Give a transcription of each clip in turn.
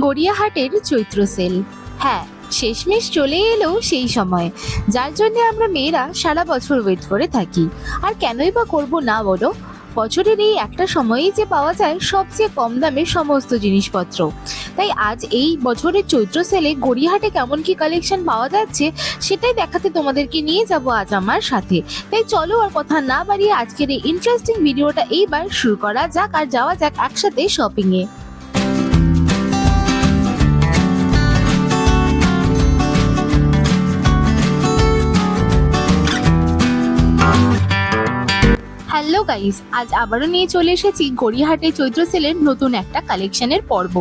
গড়িয়াহাটের চৈত্র sell. হ্যাঁ, শেষমেশ চলে এলো সেই সময় যার জন্য আমরা মেয়েরা সারা বছর ওয়েট করে থাকি। আর কেনই বা করবো না বলো? বছরের এই একটা সময়েই যে পাওয়া যায় সবচেয়ে কম দামে সমস্ত জিনিসপত্র। তাই আজ এই বছরের চৈত্র সেলে গড়িয়াহাটে কেমন কি কালেকশন পাওয়া যাচ্ছে সেটাই দেখাতে তোমাদেরকে নিয়ে যাব আজ আমার সাথে। তাই চলো আর কথা না বাড়িয়ে আজকের এই ইন্টারেস্টিং ভিডিওটা এইবার শুরু করা যাক আর যাওয়া যাক একসাথে শপিং এ। হ্যালো গাইস, আজ আবারও নিয়ে চলে এসেছি গড়িয়াহাটে চৈত্র সেলের নতুন একটা কালেকশনের পর্ব।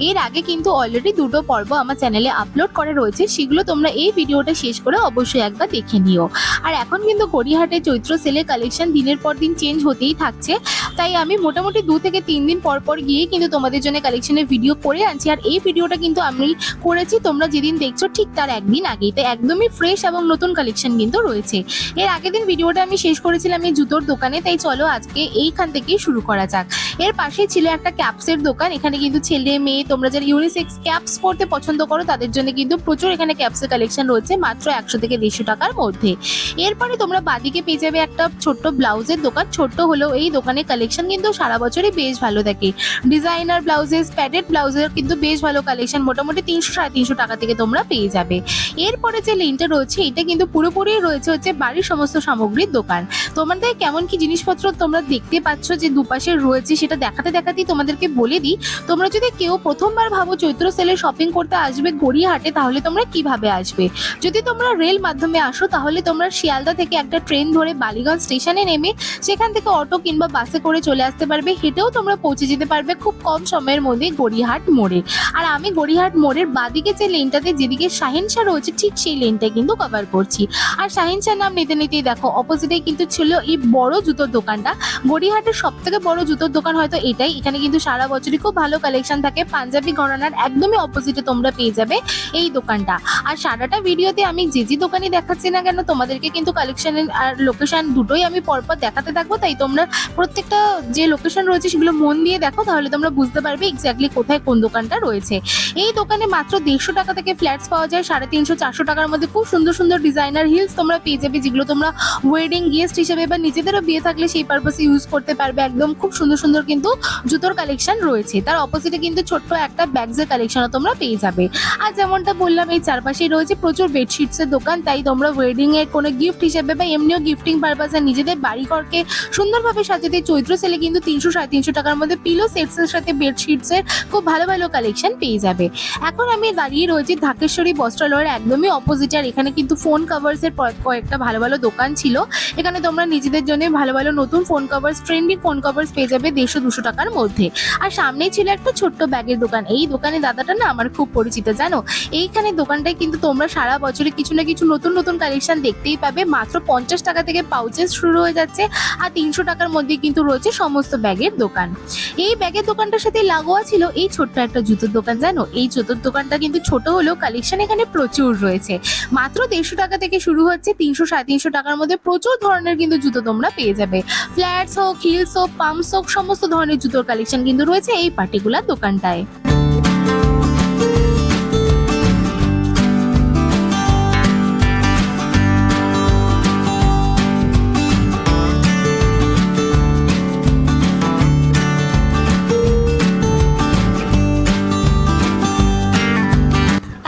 এর আগে কিন্তু অলরেডি দুটো পর্ব আমার চ্যানেলে আপলোড করা রয়েছে, সেগুলো তোমরা এই ভিডিওটা শেষ করে অবশ্যই একবার দেখে নিও। আর এখন কিন্তু গড়িয়াহাটে চৈত্র সেলের কালেকশন দিনের পর দিন চেঞ্জ হতেই থাকছে, তাই আমি মোটামুটি 2 থেকে 3 দিন পর পর গিয়ে কিন্তু তোমাদের জন্য কালেকশনের ভিডিও করে আনছি। আর এই ভিডিওটা কিন্তু আমি করেছি তোমরা যেদিন দেখছো ঠিক তার একদিন আগেই, তাই একদমই ফ্রেশ এবং নতুন কালেকশন কিন্তু রয়েছে। এর আগের দিন ভিডিওটা আমি শেষ করেছিলাম এই জুতোর দোকানে, তাই চলো আজকে এইখান থেকেই শুরু করা যাক। এর পাশে ছিল একটা ক্যাপসের দোকান। এখানে কিন্তু ছেলে মেয়ে তোমরা যারা ইউনিসেক্স ক্যাপস পরতে পছন্দ করো তাদের জন্য কিন্তু প্রচুর এখানে ক্যাপসের কালেকশন রয়েছে মাত্র 100 থেকে 150 টাকার মধ্যে। এরপরে তোমরা বাদিকে পেয়ে যাবে একটা ছোট্ট ব্লাউজের দোকান। ছোট্ট হলেও এই দোকানের কালেকশন কিন্তু সারা বছরই বেশ ভালো থাকে। ডিজাইনার ব্লাউজেস, প্যাডেড ব্লাউজের কিন্তু বেশ ভালো কালেকশন, মোটামুটি 300-350 টাকা থেকে তোমরা পেয়ে যাবে। এরপরে যে লেনটা রয়েছে এটা কিন্তু পুরোপুরি রয়েছে হচ্ছে বাড়ির সমস্ত সামগ্রীর দোকান। তোমাদের কেমন কি জিনিসপত্র তোমরা দেখতে পাচ্ছ যে দুপাশে রয়েছে সেটা দেখাতে দেখাতেই তোমাদেরকে বলে দিই। তোমরা যদি কেউ প্রথমবার ভাবো চৈত্র সেলে শপিং করতে আসবে গড়িয়াহাটে, তাহলে তোমরা কিভাবে আসবে? যদি তোমরা রেল মাধ্যমে আসো তাহলে তোমরা শিয়ালদা থেকে একটা ট্রেন ধরে বালিগঞ্জ স্টেশনে নেমে সেখান থেকে অটো কিংবা বাসে করে চলে আসতে পারবে। হেঁটেও তোমরা পৌঁছে যেতে পারবে খুব কম সময়ের মধ্যে গড়িয়াহাট মোড়ে। আর আমি গড়িয়াহাট মোড়ের বাদিকে যে লেনটাতে যেদিকে শাহিনশাহ রয়েছে ঠিক সেই লেনটা কিন্তু কভার করছি। আর শাহিনশাহ নাম নিতে নিতেই দেখো অপোজিটে কিন্তু ছিল এই বড় জুতোর দোকানটা। গড়িয়াহাটের সব থেকে বড় জুতোর দোকান হয়তো এটাই। এখানে কিন্তু সারা বছরই খুব ভালো কালেকশন থাকে। পাঞ্জাবি ঘরানার একদমই অপোজিটে তোমরা পেয়ে যাবে এই দোকানটা। আর সারাটা ভিডিওতে আমি যে দোকানই দেখাচ্ছি না কেন তোমাদেরকে কিন্তু কালেকশনের আর লোকেশন দুটোই আমি পরপর দেখাতে থাকবো, তাই তোমরা প্রত্যেকটা যে লোকেশন রয়েছে সেগুলো মন দিয়ে দেখো, তাহলে তোমরা বুঝতে পারবে এক্স্যাক্টলি কোথায় কোন দোকানটা রয়েছে। এই দোকানে মাত্র 150 টাকা থেকে ফ্ল্যাটস পাওয়া যায়। 350-400 টাকার মধ্যে খুব সুন্দর সুন্দর ডিজাইনার হিলস তোমরা পেয়ে যাবে, যেগুলো তোমরা ওয়েডিং গেস্ট হিসেবে বা নিজেদেরও বিয়ে থাকলে সেই পারপাসে ইউজ করতে পারবে। একদম খুব সুন্দর সুন্দর কিন্তু জুতোর কালেকশন রয়েছে। তার অপোজিটে কিন্তু ছোট্ট একটা ব্যাগসের কালেকশনও তোমরা পেয়ে যাবে। আর যেমনটা বললাম এই চারপাশেই রয়েছে প্রচুর বেডশিটসের দোকান, তাই তোমরা ওয়েডিং এর কোনো গিফট হিসেবে বা এমনিও গিফটিং পারপাসে নিজেদের বাড়িঘরকে সুন্দরভাবে সাজাতে চৈত্র সেলে কিন্তু 300-350 টাকার মধ্যে পিলো সেটস এর সাথে বেডশিটস এর খুব ভালো ভালো কালেকশন পেয়ে যাবে। এখন আমি দাঁড়িয়ে রয়েছি ঢাকেশ্বরী বস্ত্রালয়ের একদমই অপোজিটে। আর এখানে কিন্তু ফোন কভার্স এর কয়েকটা ভালো ভালো দোকান ছিল। এখানে তোমরা নিজেদের জন্য ভালো ভালো নতুন phone covers, trendy phone covers পেয়ে যাবে 150-200 টাকার মধ্যে। আর সামনেই ছিল একটা ছোট্ট ব্যাগের দোকান। এই দোকানে দাদাটা না আমার খুব পরিচিত জানো। এইখানে দোকানটায় কিন্তু তোমরা সারা বছরে কিছু না কিছু নতুন নতুন কালেকশন দেখতেই পাবে। মাত্র 50 টাকা থেকে পাউচেস শুরু হয়ে যাচ্ছে, আর 300 টাকার মধ্যে কিন্তু রয়েছে সমস্ত ব্যাগের দোকান। এই ব্যাগের দোকানটার সাথে লাগোয়া ছিল এই ছোট্ট একটা জুতোর দোকান জানো। এই জুতোর দোকানটা কিন্তু ছোট হলেও কালেকশন এখানে প্রচুর রয়েছে। মাত্র 150 টাকা থেকে শুরু হচ্ছে, 300-350 টাকার মধ্যে প্রচুর ধরনের কিন্তু জুতো তোমরা পেয়ে যাবে। ফ্ল্যাটস হোক, হিলস হোক, পাম্পস হোক, সমস্ত ধরনের জুতোর কালেকশন কিন্তু রয়েছে এই পার্টিকুলার দোকানটায়।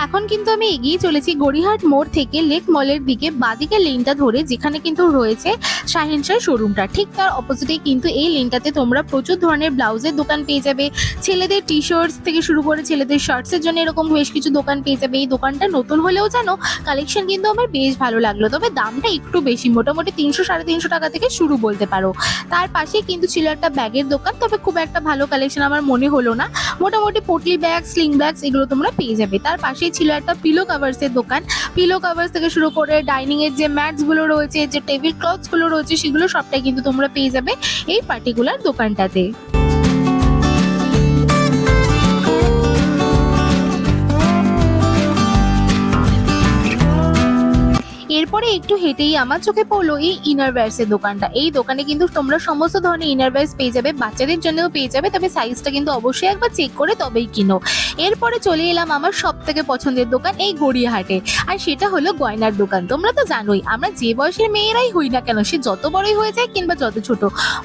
এখন কিন্তু আমি এগিয়ে চলেছি গড়িয়াহাট মোড় থেকে লেক মলের দিকে বাদিকে লেনটা ধরে, যেখানে কিন্তু রয়েছে শাহিনশাহ শোরুমটা। ঠিক তার অপোজিটে কিন্তু এই লেনটাতে তোমরা প্রচুর ধরনের ব্লাউজের দোকান পেয়ে যাবে। ছেলেদের টি শার্টস থেকে শুরু করে ছেলেদের শার্টসের জন্য এরকম বেশ কিছু দোকান পেয়ে যাবে। এই দোকানটা নতুন হলেও জানো কালেকশন কিন্তু আমার বেশ ভালো লাগলো, তবে দামটা একটু বেশি, মোটামুটি 300-350 টাকা থেকে শুরু বলতে পারো। তার পাশে কিন্তু ছিল একটা ব্যাগের দোকান, তবে খুব একটা ভালো কালেকশন আমার মনে হলো না। মোটামুটি পটলি ব্যাগ, স্লিং ব্যাগস এগুলো তোমরা পেয়ে যাবে। তার পাশেই ছিল একটা পিলো কভার্স এর দোকান। পিলো কভার্স থেকে শুরু করে ডাইনিং এর যে ম্যাটস গুলো রয়েছে, যে টেবিল ক্লথস গুলো রয়েছে, সেগুলো সবটাই কিন্তু তোমরা পেয়ে যাবে এই পার্টিকুলার দোকানটাতে। এর এরপরে একটু হেঁটেই আমার চোখে পড়লো এই ইনারওয়্যারসের দোকানটা। এই দোকানে কিন্তু তোমরা সমস্ত ধরনের ইনারওয়্যারস পেয়ে যাবে, বাচ্চাদের জন্যও পেয়ে যাবে, তবে সাইজটা কিন্তু অবশ্যই একবার চেক করে তবেই কিনো। এরপরে চলে এলাম আমার সব থেকে পছন্দের দোকান এই গড়িয়াহাটে, আর সেটা হলো গয়নার দোকান। তোমরা তো জানোই আমরা যে বয়সের মেয়েরাই হই না কেন, সে যত বড়ই হয়ে যায় কিংবা যত ছোট,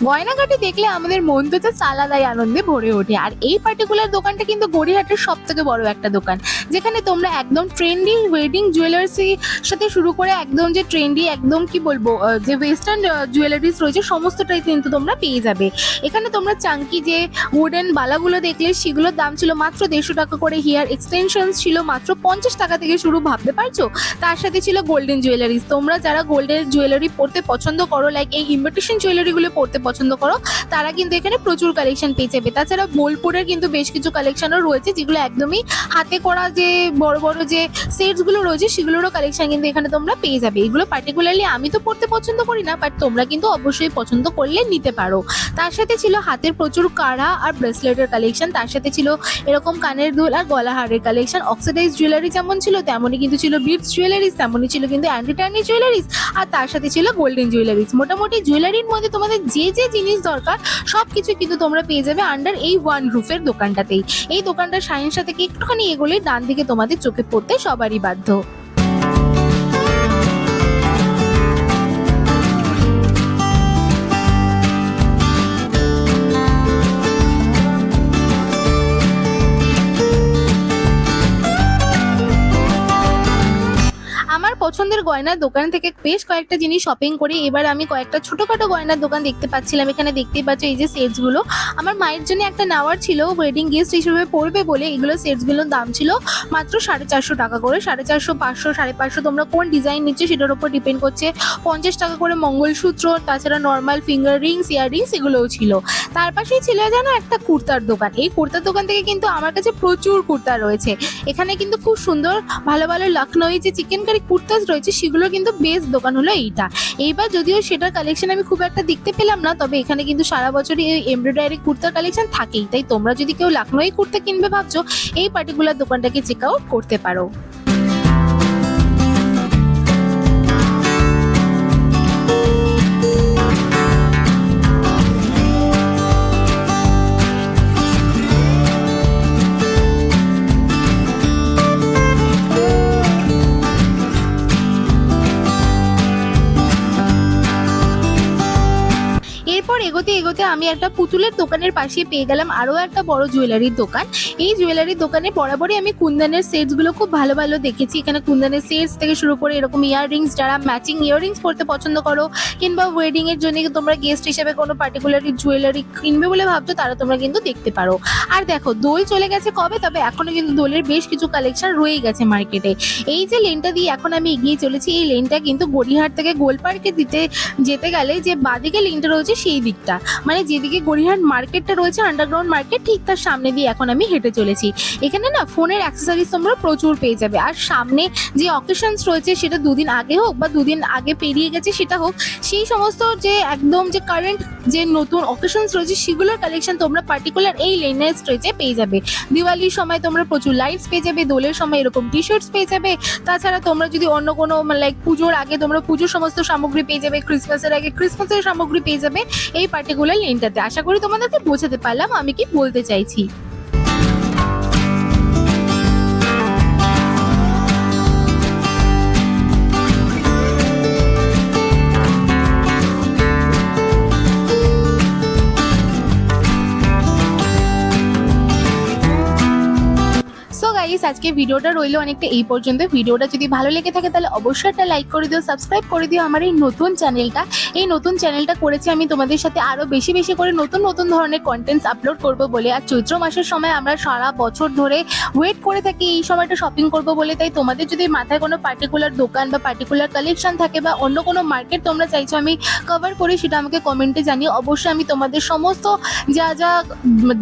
গয়নাঘাটি দেখলে আমাদের মন তো জাস্ট আলাদাই আনন্দে ভরে ওঠে। আর এই পার্টিকুলার দোকানটা কিন্তু গড়িয়াহাটের সব থেকে বড় একটা দোকান, যেখানে তোমরা একদম ট্রেন্ডি ওয়েডিং জুয়েলার্সের সাথে শুরু করে একদম যে ট্রেন্ডি একদম কি বলবো যে ওয়েস্টার্ন জুয়েলারিস রয়েছে সমস্তটাই কিন্তু তোমরা পেয়ে যাবে। এখানে তোমরা চাঙ্কি যে উডেন বালাগুলো দেখলে সেগুলোর দাম ছিল মাত্র 150 টাকা করে, হেয়ার এক্সটেনশন ছিল মাত্র 50 টাকা থেকে শুরু, ভাবতে পারছো। তার সাথে ছিল গোল্ডেন জুয়েলারিস। তোমরা যারা গোল্ডের জুয়েলারি পরতে পছন্দ করো, লাইক এই ইমিটেশন জুয়েলারিগুলো পরতে পছন্দ করো, তারা কিন্তু এখানে প্রচুর কালেকশন পেয়ে যাবে। তাছাড়া বোলপুরের কিন্তু বেশ কিছু কালেকশনও রয়েছে, যেগুলো একদমই হাতে করা যে বড় বড় যে সেটসগুলো রয়েছে সেগুলোরও কালেকশন কিন্তু এখানে তোমরা পেয়ে যাবে। এগুলো পার্টিকুলারলি আমি তো পড়তে পছন্দ করি না, বাট তোমরা কিন্তু অবশ্যই পছন্দ করলে নিতে পারো। তার সাথে ছিল হাতের প্রচুর কাড়া আর ব্রেসলেটের কালেকশন, তার সাথে ছিল এরকম কানের দুল আর গলাহারের কালেকশন। অক্সিডাইজ জুয়েলারি যেমন ছিল তেমনই কিন্তু ছিল বিটস জুয়েলারিস, তেমনই ছিল কিন্তু অ্যান্টি টার্নি জুয়েলারিস, আর তার সাথে ছিল গোল্ডেন জুয়েলারিস। মোটামুটি জুয়েলারির মধ্যে তোমাদের যে যে জিনিস দরকার সব কিছু কিন্তু তোমরা পেয়ে যাবে আন্ডার এই ওয়ান রুফের দোকানটাতেই। এই দোকানটার সায়েন্সটা থেকে একটুখানি এগোলে ডান দিকে তোমাদের চোখে পড়তে সবারই বাধ্য। আমার পছন্দের গয়নার দোকান থেকে বেশ কয়েকটা জিনিস শপিং করে এবার আমি কয়েকটা ছোটখাটো গয়নার দোকান দেখতে পাচ্ছিলাম। এখানে দেখতেই পাচ্ছ এই যে সেটসগুলো, আমার মায়ের জন্য একটা নেওয়ার ছিল, ওয়েডিং গিফট হিসেবে পড়বে বলে। এগুলো সেটসগুলোর দাম ছিল মাত্র 450 টাকা করে, 450, 500, 550, তোমরা কোন ডিজাইন নিচ্ছ সেটার উপর ডিপেন্ড করছে। 50 টাকা করে মঙ্গলসূত্র, তাছাড়া নর্মাল ফিঙ্গার রিংস, ইয়াররিংস এগুলোও ছিল। তার পাশেই ছিল যেন একটা কুর্তার দোকান। এই কুর্তার দোকান থেকে কিন্তু আমার কাছে প্রচুর কুর্তা রয়েছে। এখানে কিন্তু খুব সুন্দর ভালো ভালো লখনৌই যে চিকেন কারি কুর্তাস রয়েছে সেগুলো কিন্তু বেস্ট দোকান হলো এইটা। এইবার যদিও সেটার কালেকশন আমি খুব একটা দেখতে পেলাম না, তবে এখানে কিন্তু সারা বছরই এই এমব্রয়ডারি কুর্তার কালেকশন থাকেই। তাই তোমরা যদি কেউ লখনৌই কুর্তা কিনবে ভাবছো, এই পার্টিকুলার দোকানটাকে চেক আউট করতে পারো। এরপর এগোতে এগোতে আমি একটা পুতুলের দোকানের পাশে পেয়ে গেলাম আরো একটা বড় জুয়েলারির দোকান। এই জুয়েলারির দোকানে বরাবরই আমি কুন্দনের সেটস গুলো খুব ভালো ভালো দেখেছি। এখানে কুন্দনের সেটস থেকে শুরু করে এরকম ইয়াররিংস, যারা ম্যাচিং ইয়াররিংস পরতে পছন্দ করো কিংবা ওয়েডিং এর জন্য তোমরা গেস্ট হিসেবে কোনো পার্টিকুলার জুয়েলারি কিনবে বলে ভাবছো, তারা তোমরা কিন্তু দেখতে পারো। আর দেখো দোল চলে গেছে কবে, তবে এখনো কিন্তু দোলের বেশ কিছু কালেকশন রয়েই গেছে মার্কেটে। এই যে লেনটা দিয়ে এখন আমি এগিয়ে চলেছি, এই লেনটা কিন্তু গড়িয়াহাট থেকে গোল পার্কে যেতে গেলে যে বাদিকে লেনটা রয়েছে সেই দিকটা, মানে যেদিকে গড়িয়াহাট মার্কেটটা রয়েছে আন্ডারগ্রাউন্ড মার্কেট, ঠিক তার সামনে দিয়ে এখন আমি হেঁটে চলেছি। এখানে না ফোনের অ্যাক্সেসরিজ তোমরা প্রচুর পেয়ে যাবে। আর সামনে যে অকেশনস রয়েছে, সেটা দুদিন আগে হোক বা দুদিন আগে পেরিয়ে গেছে সেটা হোক, সেই সমস্ত যে একদম যে কারেন্ট যে নতুন অকেশনস রয়েছে সেগুলোর কালেকশন তোমরা পার্টিকুলার এই লেনের স্ট্রেচে পেয়ে যাবে। দিওয়ালির সময় তোমরা প্রচুর লাইটস পেয়ে যাবে, দোলের সময় এরকম টি শার্টস পেয়ে যাবে। তাছাড়া তোমরা যদি অন্য কোনো লাইক পুজোর আগে তোমরা পুজোর সমস্ত সামগ্রী পেয়ে যাবে, ক্রিসমাসের আগে ক্রিসমাসের সামগ্রী পেয়ে যাবে এই পার্টিকুলার লেনটাতে। আশা করি তোমাদেরকে বোঝাতে পারলাম আমি কি বলতে চাইছি। গাইস আজকে ভিডিওটা রইলো অনেকটা এই পর্যন্ত। ভিডিওটা যদি ভালো লেগে থাকে তাহলে অবশ্যই একটা লাইক করে দিও, সাবস্ক্রাইব করে দিও আমার এই নতুন চ্যানেলটা। এই নতুন চ্যানেলটা করেছি আমি তোমাদের সাথে আরো বেশি বেশি করে নতুন নতুন ধরনের কন্টেন্টস আপলোড করব বলে। আর চৈত্র মাসের সময় আমরা সারা বছর ধরে ওয়েট করে থাকি এই সময়টা শপিং করব বলে। তাই তোমাদের যদি মাথায় কোনো পার্টিকুলার দোকান বা পার্টিকুলার কালেকশন থাকে বা অন্য কোনো মার্কেট তোমরা চাইছো আমি কভার করি, সেটা আমাকে কমেন্টে জানিও। অবশ্যই আমি তোমাদের সমস্ত যা যা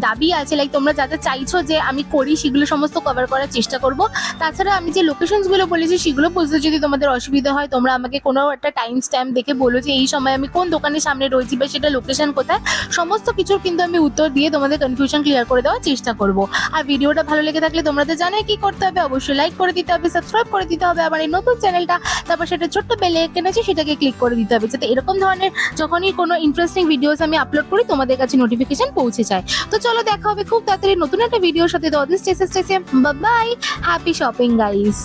দাবি আছে, লাইক তোমরা যা যা চাইছো যে আমি করি, সেগুলো সমস্ত কভার কভার করার চেষ্টা করব। তাছাড়া আমি যে লোকেশনসগুলো বলেছি সেগুলো বুঝতে যদি তোমাদের অসুবিধা হয়, তোমরা আমাকে কোনো একটা টাইম স্ট্যাম্প দেখে বলো যে এই সময় আমি কোন দোকানের সামনে রয়েছি বা সেটা লোকেশন কোথায়। সমস্ত কিছুর কিন্তু আমি উত্তর দিয়ে তোমাদের কনফিউশন ক্লিয়ার করে দেওয়ার চেষ্টা করব। আর ভিডিওটা ভালো লেগে থাকলে তোমরা তো জানোই কি করতে হবে, অবশ্যই লাইক করে দিতে হবে, সাবস্ক্রাইব করে দিতে হবে আমার এই নতুন চ্যানেলটা। তারপর সেটা ছোট্ট বেল আইকন আছে সেটাকে ক্লিক করে দিতে হবে, যাতে এরকম ধরনের যখনই কোনো ইন্টারেস্টিং ভিডিওস আমি আপলোড করি তোমাদের কাছে নোটিফিকেশন পৌঁছে যায়। তো চলো দেখা হবে খুব তাড়াতাড়ি নতুন একটা ভিডিওর সাথে। Bye, happy shopping guys.